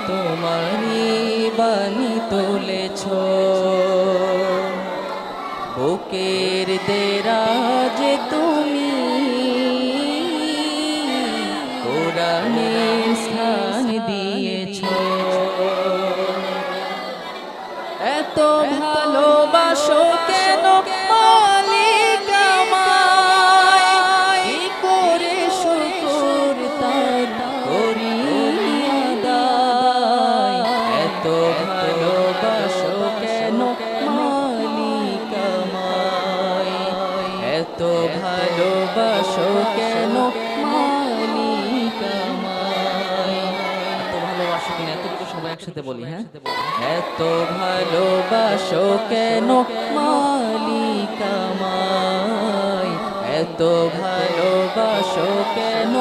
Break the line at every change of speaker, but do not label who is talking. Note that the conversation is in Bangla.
তোমারি বাণী তুলেছ বুকের দেরাজে তুমি কোরআনের স্থান দিয়েছ। এত ভালোবাসো কেন মালিক আমায়, কি করে শুকর তার করি আদায়। এত ভালোবাসো কেন মালিক আমায়, এত ভালোবাসো কেন মালিক আমায়। এত ভালোবাসো কিনা এতটুকু সবাই একসাথে বলি, হ্যাঁ। এত ভালোবাসো কেন মালিক আমায়, এত ভালোবাসো কেন